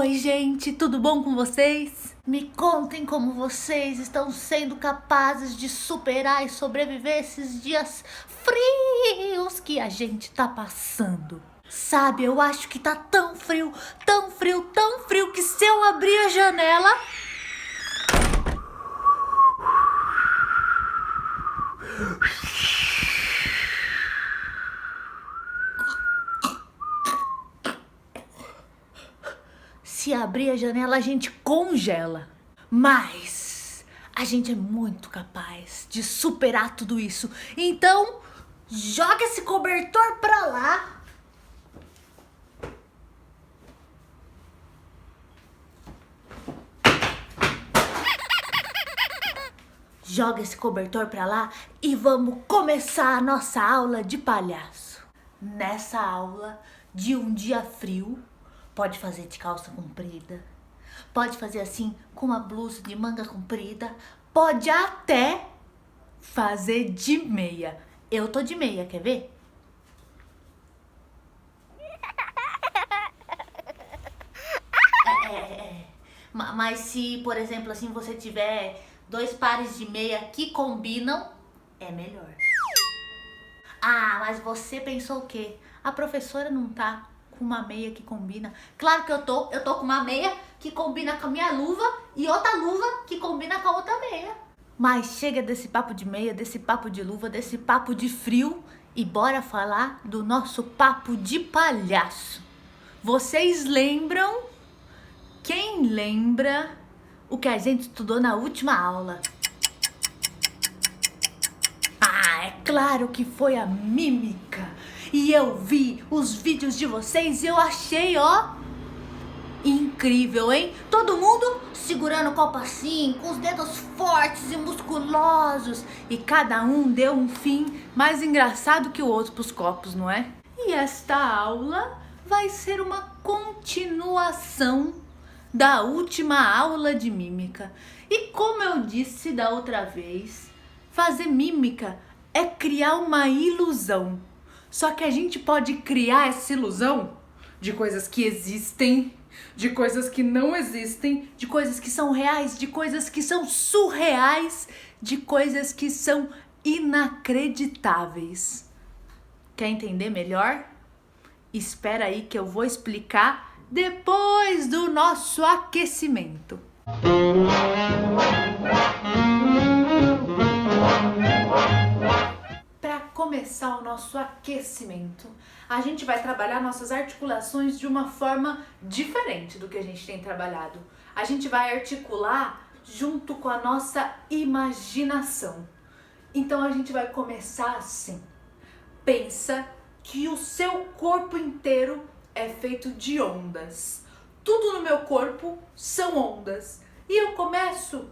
Oi, gente, tudo bom com vocês? Me contem como vocês estão sendo capazes de superar e sobreviver esses dias frios que a gente tá passando. Sabe, eu acho que tá tão frio, tão frio, tão frio que se eu abrir a janela... Se abrir a janela, a gente congela. Mas a gente é muito capaz de superar tudo isso. Então, joga esse cobertor pra lá. Joga esse cobertor pra lá e vamos começar a nossa aula de palhaço. Nessa aula de um dia frio, pode fazer de calça comprida, pode fazer assim com uma blusa de manga comprida, pode até fazer de meia. Eu tô de meia, quer ver? Mas se, por exemplo, assim, você tiver 2 pares de meia que combinam, é melhor. Ah, mas você pensou o quê? A professora não tá com uma meia que combina. Claro que eu tô com uma meia que combina com a minha luva e outra luva que combina com a outra meia. Mas chega desse papo de meia, desse papo de luva, desse papo de frio e bora falar do nosso papo de palhaço. Vocês lembram? Quem lembra o que a gente estudou na última aula? Ah, é claro que foi a mímica. E eu vi os vídeos de vocês e eu achei, ó, incrível, hein? Todo mundo segurando o copo assim, com os dedos fortes e musculosos. E cada um deu um fim mais engraçado que o outro pros copos, não é? E esta aula vai ser uma continuação da última aula de mímica. E como eu disse da outra vez, fazer mímica é criar uma ilusão. Só que a gente pode criar essa ilusão de coisas que existem, de coisas que não existem, de coisas que são reais, de coisas que são surreais, de coisas que são inacreditáveis. Quer entender melhor? Espera aí que eu vou explicar depois do nosso aquecimento. Para começar o nosso aquecimento, a gente vai trabalhar nossas articulações de uma forma diferente do que a gente tem trabalhado. A gente vai articular junto com a nossa imaginação. Então a gente vai começar assim. Pensa que o seu corpo inteiro é feito de ondas. Tudo no meu corpo são ondas. E eu começo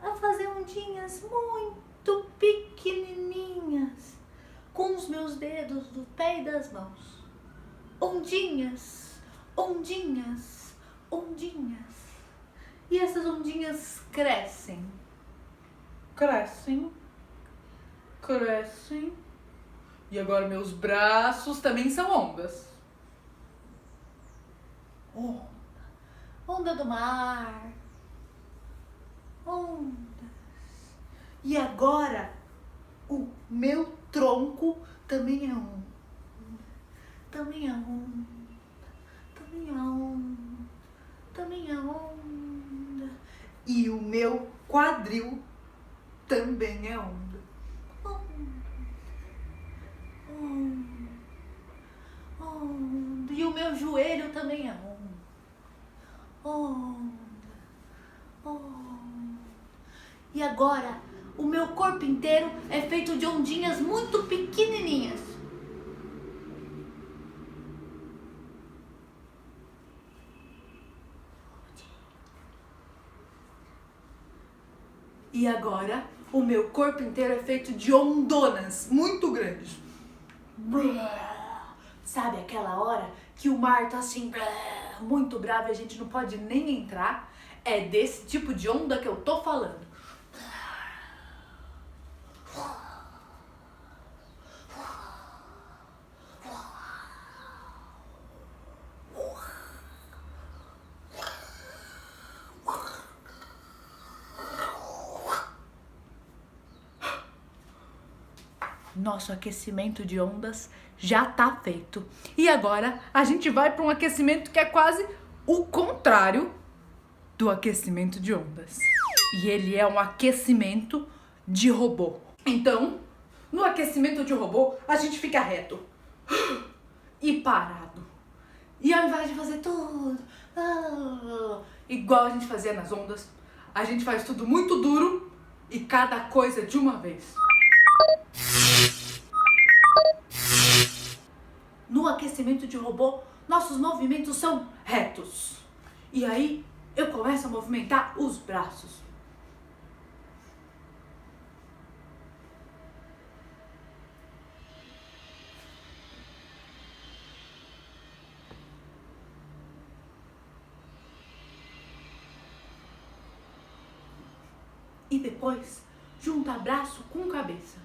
a fazer ondinhas muito pequenininhas com os meus dedos do pé e das mãos. Ondinhas, ondinhas, ondinhas. E essas ondinhas crescem, crescem, crescem. E agora meus braços também são ondas. Onda, onda do mar, ondas. E agora o meu tronco também é onda, também é onda, também é onda, também é onda. E o meu quadril também é onda. Onda. E o meu joelho também é onda. Onda. Onda. E agora, o meu corpo inteiro é feito de ondinhas muito pequenininhas. E agora, o meu corpo inteiro é feito de ondonas muito grandes. Sabe aquela hora que o mar tá assim, muito bravo e a gente não pode nem entrar? É desse tipo de onda que eu tô falando. Nosso aquecimento de ondas já tá feito. E agora a gente vai para um aquecimento que é quase o contrário do aquecimento de ondas. E ele é um aquecimento de robô. Então, no aquecimento de robô, a gente fica reto e parado. E ao invés de fazer tudo igual a gente fazia nas ondas, a gente faz tudo muito duro e cada coisa de uma vez. No aquecimento de robô, nossos movimentos são retos. E aí, eu começo a movimentar os braços. E depois, junta braço com cabeça.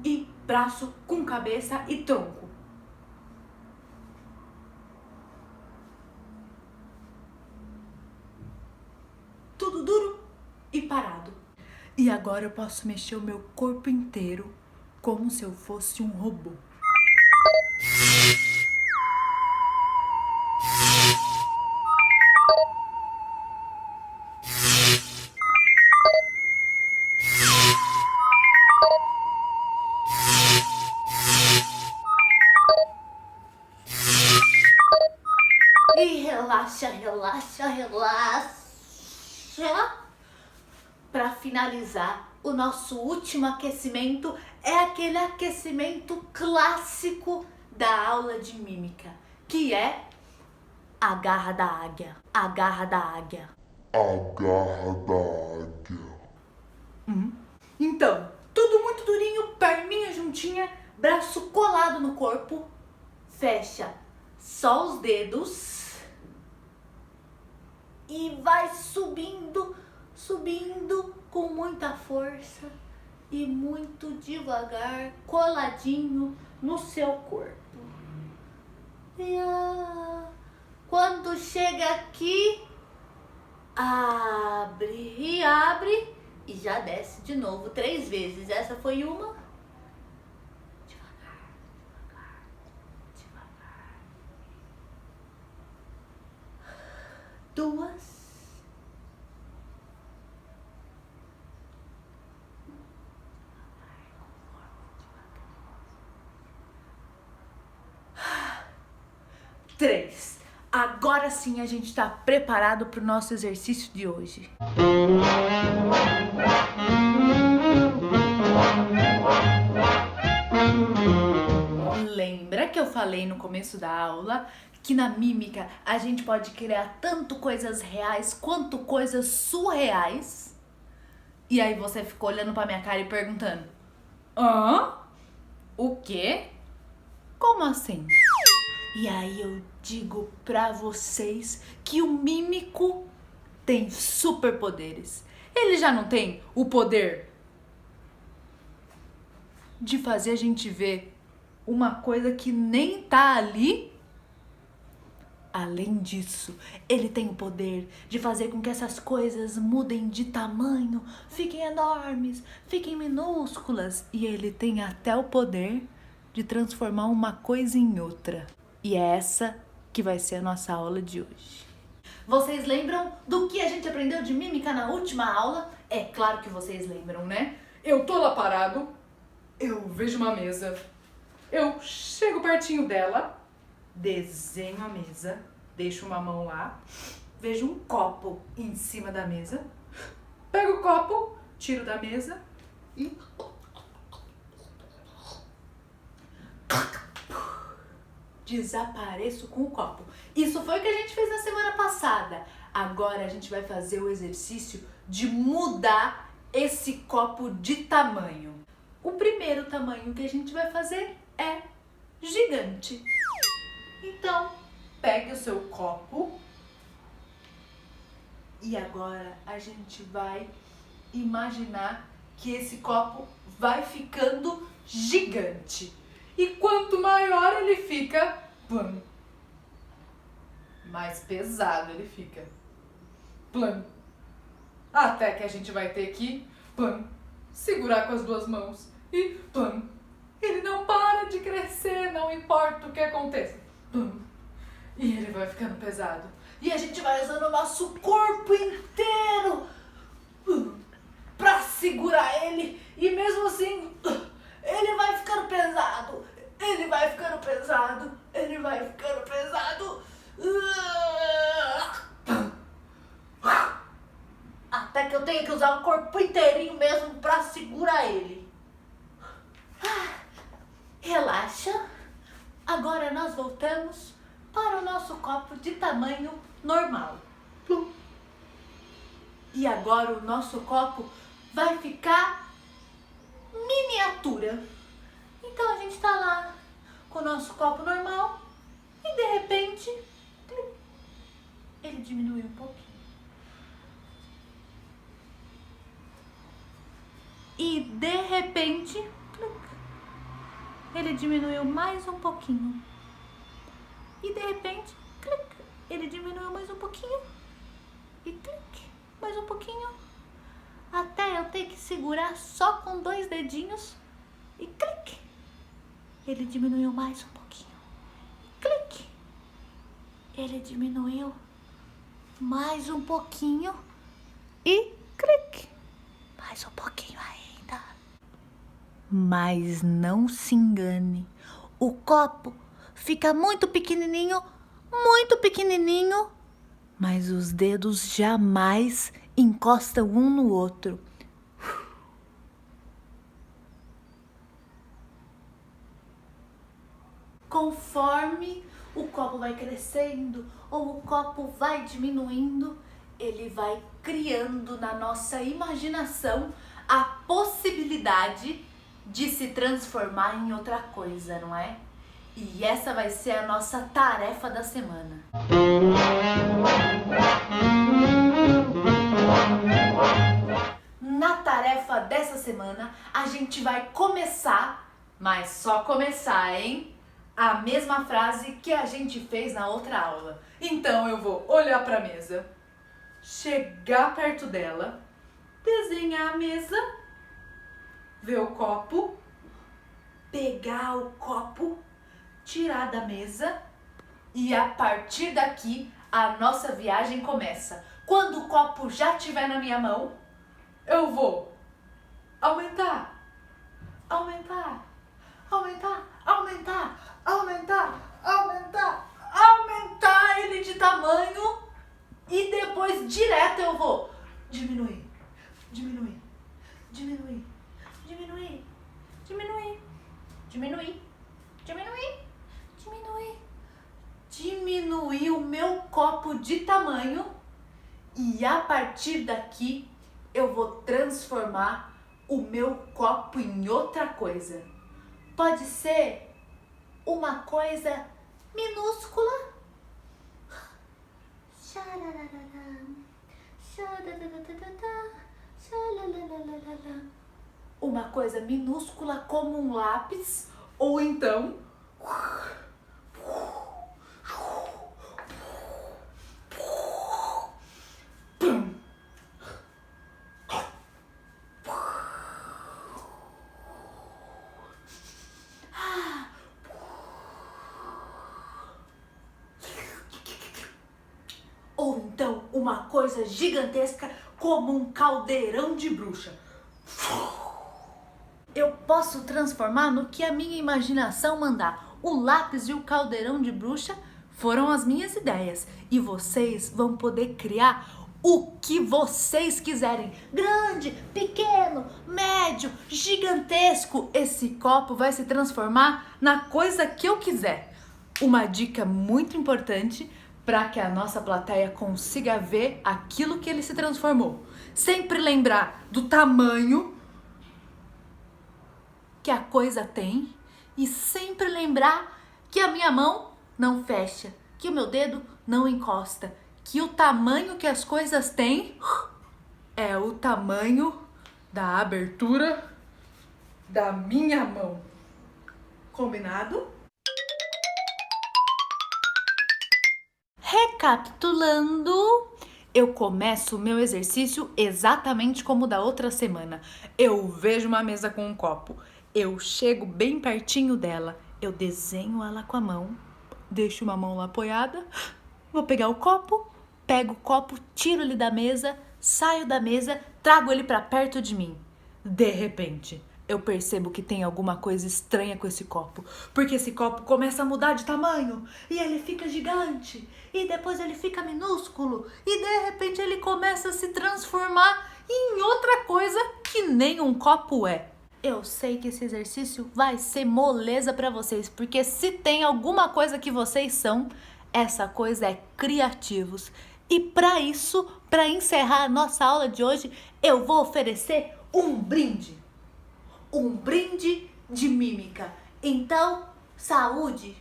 E braço com cabeça e tronco. Tudo duro e parado. E agora eu posso mexer o meu corpo inteiro como se eu fosse um robô. E relaxa, relaxa, relaxa. Para finalizar, o nosso último aquecimento é aquele aquecimento clássico da aula de mímica, que é a garra da águia. A garra da águia. A garra da águia. Então, tudo muito durinho, perninha juntinha, braço colado no corpo, fecha só os dedos e vai subindo, subindo com muita força e muito devagar, coladinho no seu corpo. E quando chega aqui, abre e abre e já desce de novo 3 vezes. Essa foi uma. Devagar, devagar, devagar. 2. 3. Agora sim a gente está preparado para o nosso exercício de hoje. Lembra que eu falei no começo da aula que na mímica a gente pode criar tanto coisas reais quanto coisas surreais? E aí você ficou olhando pra minha cara e perguntando: hã? O quê? Como assim? E aí eu digo pra vocês que o mímico tem superpoderes. Ele já não tem o poder de fazer a gente ver uma coisa que nem tá ali? Além disso, ele tem o poder de fazer com que essas coisas mudem de tamanho, fiquem enormes, fiquem minúsculas. E ele tem até o poder de transformar uma coisa em outra. E é essa que vai ser a nossa aula de hoje. Vocês lembram do que a gente aprendeu de mímica na última aula? É claro que vocês lembram, né? Eu tô lá parado, eu vejo uma mesa, eu chego pertinho dela, desenho a mesa, deixo uma mão lá, vejo um copo em cima da mesa, pego o copo, tiro da mesa e desapareço com o copo. Isso foi o que a gente fez na semana passada. Agora a gente vai fazer o exercício de mudar esse copo de tamanho. O primeiro tamanho que a gente vai fazer é gigante. Então, pegue o seu copo e agora a gente vai imaginar que esse copo vai ficando gigante. E quanto maior ele fica, mais pesado ele fica. Plan. Até que a gente vai ter que, plan, segurar com as duas mãos. E, plan, ele não para de crescer, não importa o que aconteça. Plan. E ele vai ficando pesado. E a gente vai usando o nosso corpo inteiro pra segurar ele. E mesmo assim, ele vai ficando pesado. Ele vai ficando pesado. Ele vai ficando pesado. Até que eu tenho que usar o corpo inteirinho mesmo pra segurar ele. Relaxa. Agora nós voltamos para o nosso copo de tamanho normal. E agora o nosso copo vai ficar miniatura. Então a gente tá lá com o nosso copo normal e de repente ele diminui um pouquinho. E de repente ele diminuiu mais um pouquinho. E de repente, ele diminuiu mais um pouquinho. E mais um pouquinho. Até eu ter que segurar só com 2 dedinhos. E ele diminuiu mais um pouquinho. Ele diminuiu mais um pouquinho. E mais um pouquinho ainda. Mas não se engane. O copo fica muito pequenininho, mas os dedos jamais encostam um no outro. Conforme o copo vai crescendo ou o copo vai diminuindo, ele vai criando na nossa imaginação a possibilidade de se transformar em outra coisa, não é? E essa vai ser a nossa tarefa da semana. Na tarefa dessa semana, a gente vai começar, mas só começar, hein? A mesma frase que a gente fez na outra aula. Então eu vou olhar para a mesa, chegar perto dela, desenhar a mesa, ver o copo, Pegar o copo, tirar da mesa e a partir daqui a nossa viagem começa. Quando o copo já estiver na minha mão, eu vou aumentar, aumentar ele de tamanho e depois direto eu vou diminuir, diminuir o meu copo de tamanho e a partir daqui eu vou transformar o meu copo em outra coisa. Pode ser uma coisa minúscula. Uma coisa minúscula como um lápis, ou então uma coisa gigantesca como um caldeirão de bruxa. Eu posso transformar no que a minha imaginação mandar. O lápis e o caldeirão de bruxa foram as minhas ideias. E vocês vão poder criar o que vocês quiserem. Grande, pequeno, médio, gigantesco. Esse copo vai se transformar na coisa que eu quiser. Uma dica muito importante para que a nossa plateia consiga ver aquilo que ele se transformou. Sempre lembrar do tamanho que a coisa tem e sempre lembrar que a minha mão não fecha, que o meu dedo não encosta, que o tamanho que as coisas têm é o tamanho da abertura da minha mão. Combinado? Recapitulando, Eu começo o meu exercício exatamente como da outra semana. Eu vejo uma mesa com um copo. Eu chego bem pertinho dela. Eu desenho ela com a mão. Deixo uma mão lá apoiada. Vou pegar o copo. Pego o copo, tiro ele da mesa. Saio da mesa, trago ele pra perto de mim. De repente, eu percebo que tem alguma coisa estranha com esse copo. Porque esse copo começa a mudar de tamanho. E ele fica gigante. E depois ele fica minúsculo. E de repente ele começa a se transformar em outra coisa que nem um copo é. Eu sei que esse exercício vai ser moleza pra vocês. Porque se tem alguma coisa que vocês são, essa coisa é criativos. E para isso, para encerrar a nossa aula de hoje, eu vou oferecer um brinde. Um brinde de mímica. Então, saúde.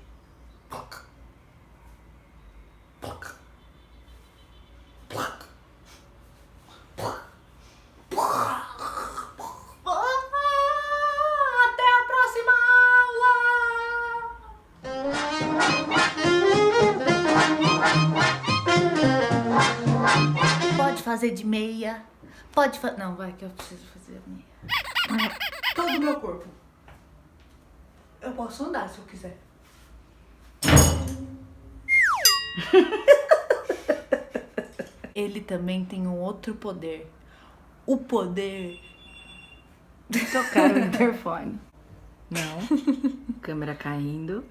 Até a próxima aula! Pode fazer de meia. Pode fazer. Não, vai que eu preciso fazer a meia. Todo o meu corpo. Eu posso andar se eu quiser. Ele também tem um outro poder. O poder de tocar o interfone. Não. Câmera caindo.